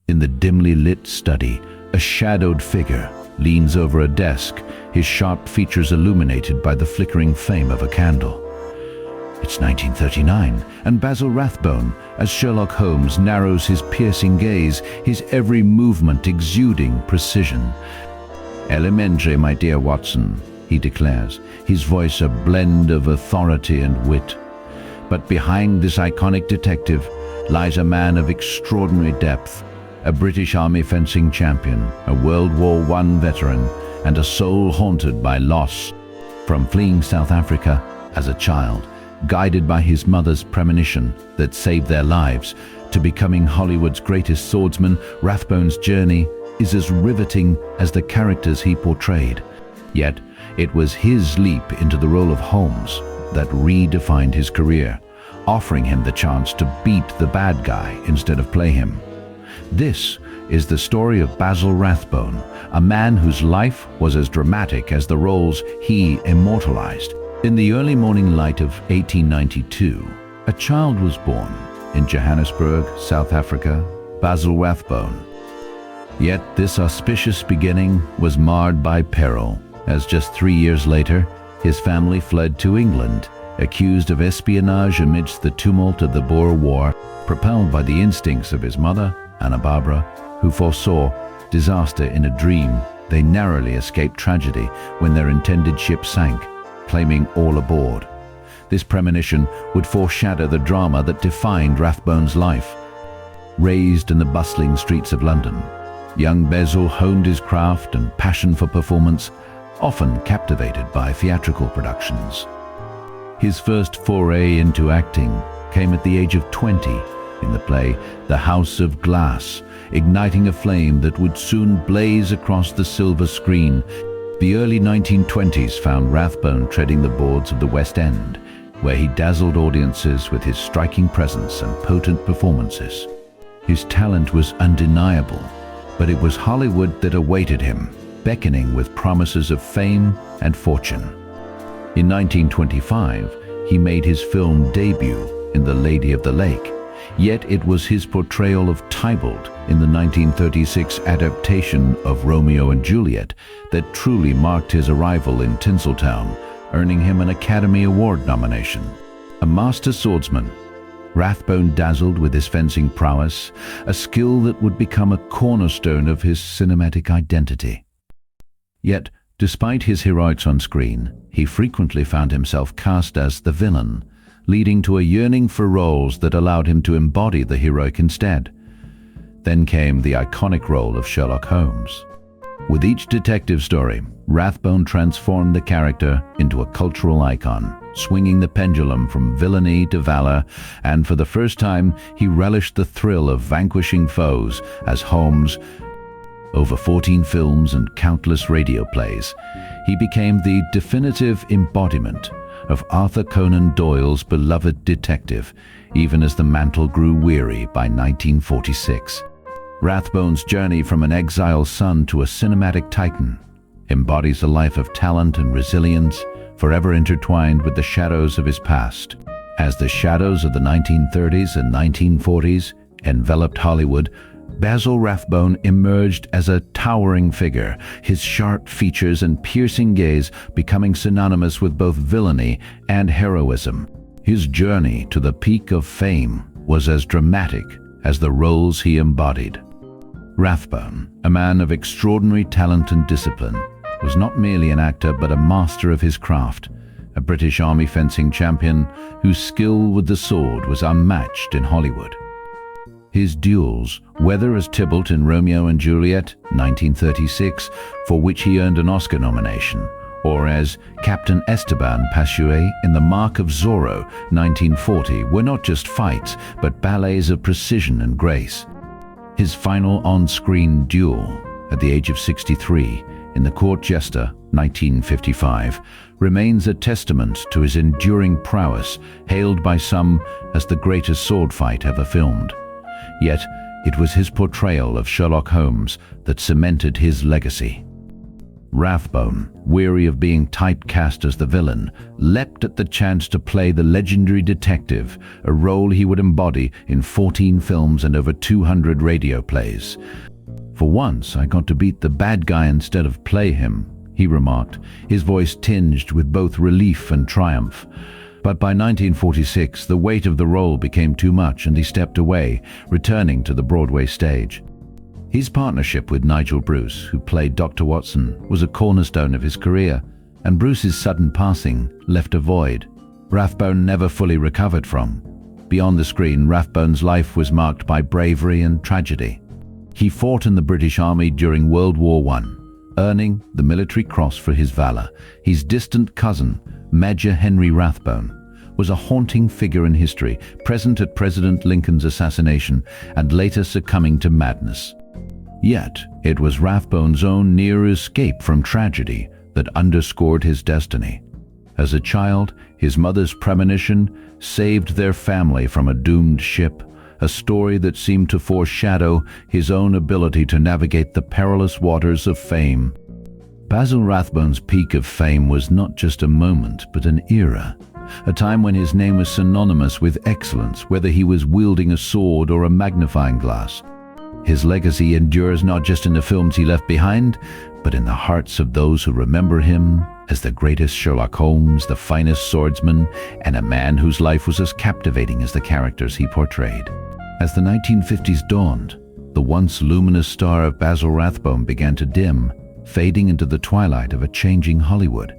In the dimly lit study, a shadowed figure leans over a desk, his sharp features illuminated by the flickering flame of a candle. It's 1939, and Basil Rathbone, as Sherlock Holmes narrows his piercing gaze, his every movement exuding precision. "Elementary, my dear Watson," he declares, his voice a blend of authority and wit. But behind this iconic detective lies a man of extraordinary depth, a British Army fencing champion, a World War I veteran, and a soul haunted by loss. From fleeing South Africa as a child, guided by his mother's premonition that saved their lives, to becoming Hollywood's greatest swordsman, Rathbone's journey is as riveting as the characters he portrayed. Yet, it was his leap into the role of Holmes that redefined his career, offering him the chance to beat the bad guy instead of play him. This is the story of Basil Rathbone, a man whose life was as dramatic as the roles he immortalized. In the early morning light of 1892, a child was born in Johannesburg, South Africa, Basil Rathbone. Yet this auspicious beginning was marred by peril, as just 3 years later, his family fled to England, accused of espionage amidst the tumult of the Boer War, propelled by the instincts of his mother, Anna Barbara, who foresaw disaster in a dream. They narrowly escaped tragedy when their intended ship sank, claiming all aboard. This premonition would foreshadow the drama that defined Rathbone's life. Raised in the bustling streets of London, young Basil honed his craft and passion for performance, often captivated by theatrical productions. His first foray into acting came at the age of 20 in the play The House of Glass, igniting a flame that would soon blaze across the silver screen. The early 1920s found Rathbone treading the boards of the West End, where he dazzled audiences with his striking presence and potent performances. His talent was undeniable, but it was Hollywood that awaited him, beckoning with promises of fame and fortune. In 1925, he made his film debut in The Lady of the Lake, yet it was his portrayal of Tybalt in the 1936 adaptation of Romeo and Juliet that truly marked his arrival in Tinseltown, earning him an Academy Award nomination. A master swordsman, Rathbone dazzled with his fencing prowess, a skill that would become a cornerstone of his cinematic identity. Yet, despite his heroics on screen, he frequently found himself cast as the villain, leading to a yearning for roles that allowed him to embody the heroic instead. Then came the iconic role of Sherlock Holmes. With each detective story, Rathbone transformed the character into a cultural icon, swinging the pendulum from villainy to valor, and for the first time, he relished the thrill of vanquishing foes as Holmes. Over 14 films and countless radio plays, he became the definitive embodiment of Arthur Conan Doyle's beloved detective, even as the mantle grew weary by 1946. Rathbone's journey from an exiled son to a cinematic titan embodies a life of talent and resilience, forever intertwined with the shadows of his past. As the shadows of the 1930s and 1940s enveloped Hollywood, Basil Rathbone emerged as a towering figure, his sharp features and piercing gaze becoming synonymous with both villainy and heroism. His journey to the peak of fame was as dramatic as the roles he embodied. Rathbone, a man of extraordinary talent and discipline, was not merely an actor but a master of his craft, a British Army fencing champion whose skill with the sword was unmatched in Hollywood. His duels, whether as Tybalt in Romeo and Juliet, 1936, for which he earned an Oscar nomination, or as Captain Esteban Pascual in The Mark of Zorro, 1940, were not just fights, but ballets of precision and grace. His final on-screen duel, at the age of 63, in The Court Jester, 1955, remains a testament to his enduring prowess, hailed by some as the greatest sword fight ever filmed. Yet, it was his portrayal of Sherlock Holmes that cemented his legacy. Rathbone, weary of being typecast as the villain, leapt at the chance to play the legendary detective, a role he would embody in 14 films and over 200 radio plays. "For once, I got to beat the bad guy instead of play him," he remarked, his voice tinged with both relief and triumph. But by 1946, the weight of the role became too much and he stepped away, returning to the Broadway stage. His partnership with Nigel Bruce, who played Dr. Watson, was a cornerstone of his career, and Bruce's sudden passing left a void Rathbone never fully recovered from. Beyond the screen, Rathbone's life was marked by bravery and tragedy. He fought in the British Army during World War I, earning the Military Cross for his valor. His distant cousin, Major Henry Rathbone, was a haunting figure in history, present at President Lincoln's assassination and later succumbing to madness. Yet, it was Rathbone's own near escape from tragedy that underscored his destiny. As a child, his mother's premonition saved their family from a doomed ship, a story that seemed to foreshadow his own ability to navigate the perilous waters of fame. Basil Rathbone's peak of fame was not just a moment, but an era, a time when his name was synonymous with excellence, whether he was wielding a sword or a magnifying glass. His legacy endures not just in the films he left behind, but in the hearts of those who remember him as the greatest Sherlock Holmes, the finest swordsman, and a man whose life was as captivating as the characters he portrayed. As the 1950s dawned, the once luminous star of Basil Rathbone began to dim, fading into the twilight of a changing Hollywood.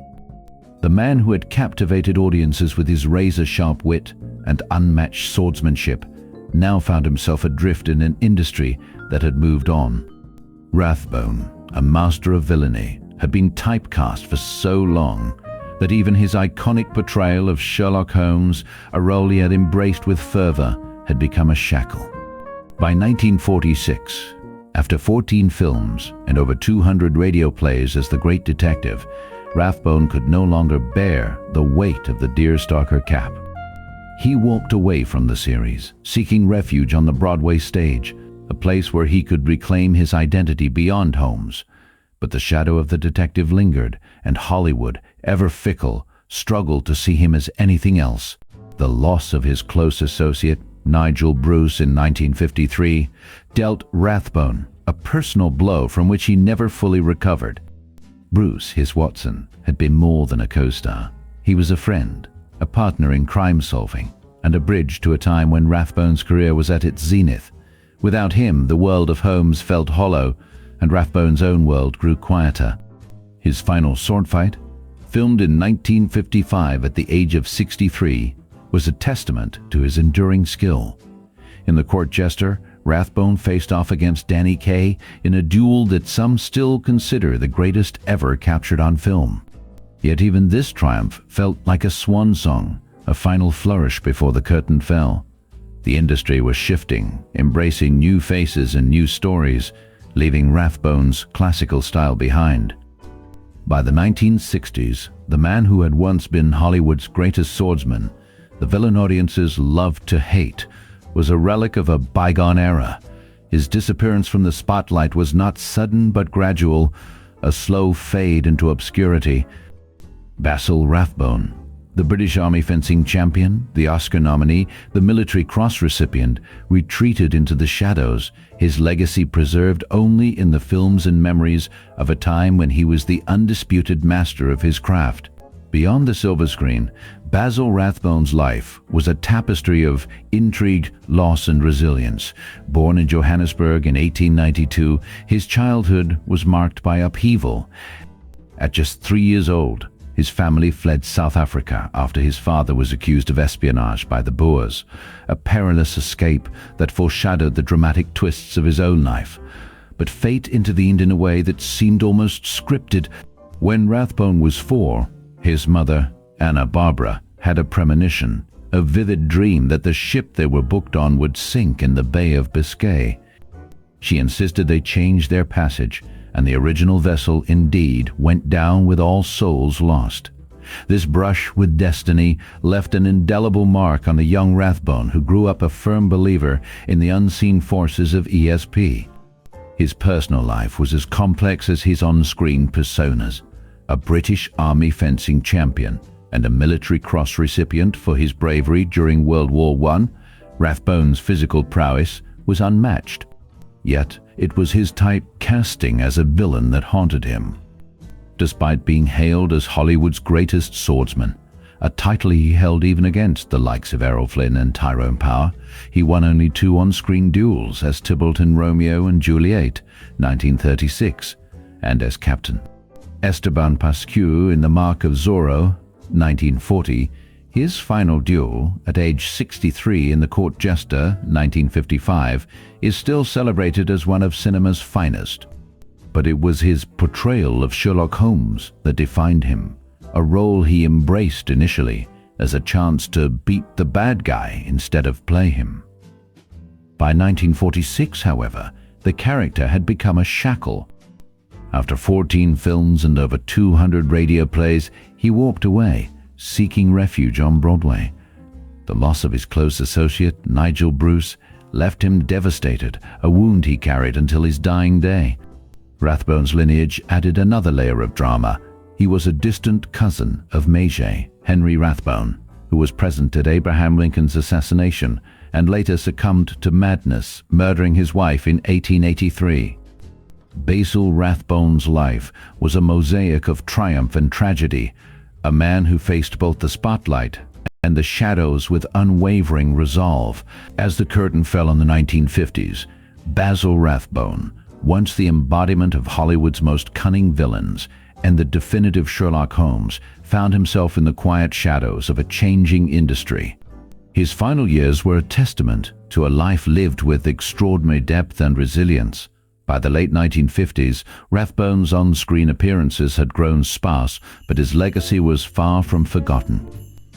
The man who had captivated audiences with his razor-sharp wit and unmatched swordsmanship now found himself adrift in an industry that had moved on. Rathbone, a master of villainy, had been typecast for so long that even his iconic portrayal of Sherlock Holmes, a role he had embraced with fervor, had become a shackle. By 1946, after 14 films and over 200 radio plays as the great detective, Rathbone could no longer bear the weight of the deerstalker cap. He walked away from the series, seeking refuge on the Broadway stage, a place where he could reclaim his identity beyond Holmes. But the shadow of the detective lingered, and Hollywood, ever fickle, struggled to see him as anything else. The loss of his close associate, Nigel Bruce, in 1953, dealt Rathbone a personal blow from which he never fully recovered. Bruce, his Watson, had been more than a co-star. He was a friend, a partner in crime-solving, and a bridge to a time when Rathbone's career was at its zenith. Without him, the world of Holmes felt hollow, and Rathbone's own world grew quieter. His final sword fight, filmed in 1955 at the age of 63, was a testament to his enduring skill. In The Court Jester, Rathbone faced off against Danny Kaye in a duel that some still consider the greatest ever captured on film. Yet even this triumph felt like a swan song, a final flourish before the curtain fell. The industry was shifting, embracing new faces and new stories, leaving Rathbone's classical style behind. By the 1960s, the man who had once been Hollywood's greatest swordsman, the villain audiences loved to hate, was a relic of a bygone era. His disappearance from the spotlight was not sudden but gradual, a slow fade into obscurity. Basil Rathbone, the British Army fencing champion, the Oscar nominee, the Military Cross recipient, retreated into the shadows, his legacy preserved only in the films and memories of a time when he was the undisputed master of his craft. Beyond the silver screen, Basil Rathbone's life was a tapestry of intrigue, loss, and resilience. Born in Johannesburg in 1892, his childhood was marked by upheaval. At just 3 years old, his family fled South Africa after his father was accused of espionage by the Boers, a perilous escape that foreshadowed the dramatic twists of his own life. But fate intervened in a way that seemed almost scripted. When Rathbone was 4, his mother, Anna Barbara, had a premonition, a vivid dream that the ship they were booked on would sink in the Bay of Biscay. She insisted they change their passage, and the original vessel indeed went down with all souls lost. This brush with destiny left an indelible mark on the young Rathbone, who grew up a firm believer in the unseen forces of ESP. His personal life was as complex as his on-screen personas. A British Army fencing champion and a Military Cross recipient for his bravery during World War I, Rathbone's physical prowess was unmatched. Yet it was his typecasting as a villain that haunted him. Despite being hailed as Hollywood's greatest swordsman, a title he held even against the likes of Errol Flynn and Tyrone Power, he won only 2 on-screen duels as Tybalt in Romeo and Juliet, 1936, and as Captain Esteban Pascu in The Mark of Zorro, 1940. His final duel, at age 63 in The Court Jester, 1955, is still celebrated as one of cinema's finest. But it was his portrayal of Sherlock Holmes that defined him, a role he embraced initially as a chance to beat the bad guy instead of play him. By 1946, however, the character had become a shackle. After 14 films and over 200 radio plays, he walked away, seeking refuge on Broadway. The loss of his close associate, Nigel Bruce, left him devastated, a wound he carried until his dying day. Rathbone's lineage added another layer of drama. He was a distant cousin of Major Henry Rathbone, who was present at Abraham Lincoln's assassination and later succumbed to madness, murdering his wife in 1883. Basil Rathbone's life was a mosaic of triumph and tragedy, a man who faced both the spotlight and the shadows with unwavering resolve. As the curtain fell on the 1950s, Basil Rathbone, once the embodiment of Hollywood's most cunning villains and the definitive Sherlock Holmes, found himself in the quiet shadows of a changing industry. His final years were a testament to a life lived with extraordinary depth and resilience. By the late 1950s, Rathbone's on-screen appearances had grown sparse, but his legacy was far from forgotten.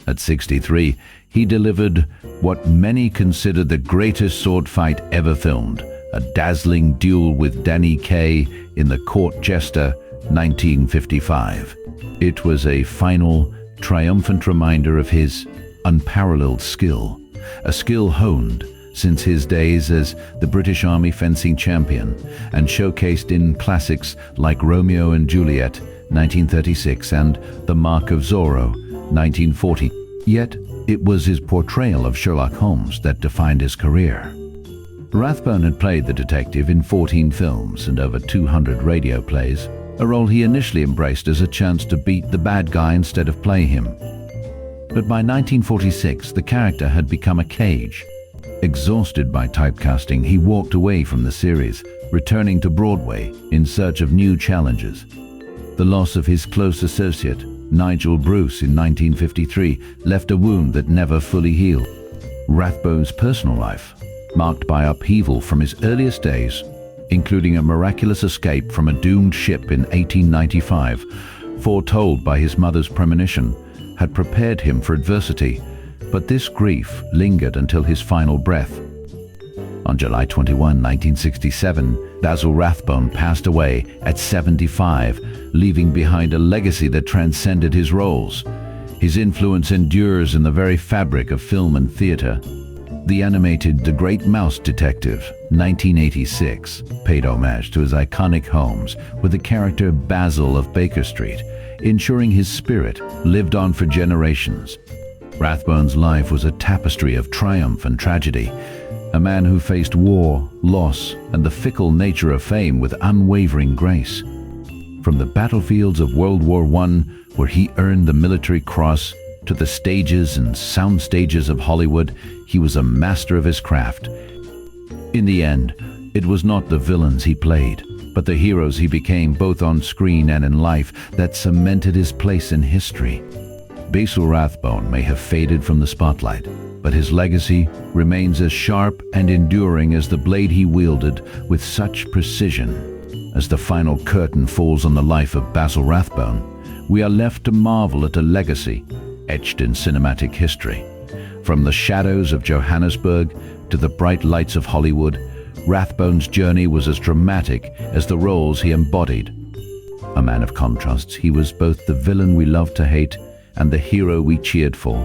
At 63, he delivered what many consider the greatest sword fight ever filmed, a dazzling duel with Danny Kaye in The Court Jester, 1955. It was a final, triumphant reminder of his unparalleled skill, a skill honed since his days as the British Army fencing champion and showcased in classics like Romeo and Juliet, 1936, and The Mark of Zorro, 1940. Yet, it was his portrayal of Sherlock Holmes that defined his career. Rathbone had played the detective in 14 films and over 200 radio plays, a role he initially embraced as a chance to beat the bad guy instead of play him. But by 1946, the character had become a cage. Exhausted by typecasting, he walked away from the series, returning to Broadway in search of new challenges. The loss of his close associate, Nigel Bruce, in 1953, left a wound that never fully healed. Rathbone's personal life, marked by upheaval from his earliest days, including a miraculous escape from a doomed ship in 1895, foretold by his mother's premonition, had prepared him for adversity. But this grief lingered until his final breath. On July 21, 1967, Basil Rathbone passed away at 75, leaving behind a legacy that transcended his roles. His influence endures in the very fabric of film and theater. The animated The Great Mouse Detective, 1986, paid homage to his iconic Holmes with the character Basil of Baker Street, ensuring his spirit lived on for generations. Rathbone's life was a tapestry of triumph and tragedy, a man who faced war, loss, and the fickle nature of fame with unwavering grace. From the battlefields of World War I, where he earned the Military Cross, to the stages and sound stages of Hollywood, he was a master of his craft. In the end, it was not the villains he played, but the heroes he became both on screen and in life that cemented his place in history. Basil Rathbone may have faded from the spotlight, but his legacy remains as sharp and enduring as the blade he wielded with such precision. As the final curtain falls on the life of Basil Rathbone, we are left to marvel at a legacy etched in cinematic history. From the shadows of Johannesburg to the bright lights of Hollywood, Rathbone's journey was as dramatic as the roles he embodied. A man of contrasts, he was both the villain we loved to hate and the hero we cheered for.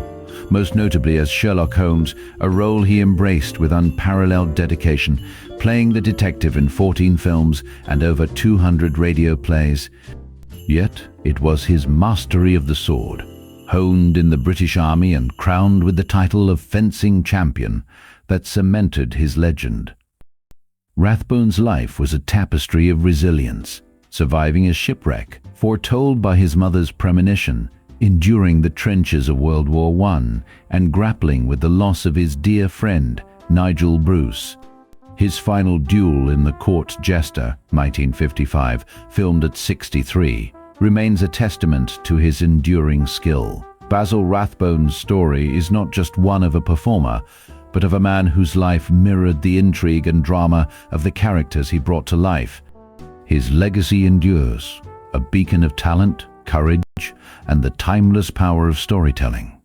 most notably as Sherlock Holmes, a role he embraced with unparalleled dedication, playing the detective in 14 films and over 200 radio plays. Yet it was his mastery of the sword, honed in the British Army and crowned with the title of fencing champion, that cemented his legend. Rathbone's life was a tapestry of resilience, surviving a shipwreck, foretold by his mother's premonition, enduring the trenches of World War I, and grappling with the loss of his dear friend, Nigel Bruce. His final duel in The Court Jester, 1955, filmed at 63, remains a testament to his enduring skill. Basil Rathbone's story is not just one of a performer, but of a man whose life mirrored the intrigue and drama of the characters he brought to life. His legacy endures, a beacon of talent, courage, and the timeless power of storytelling.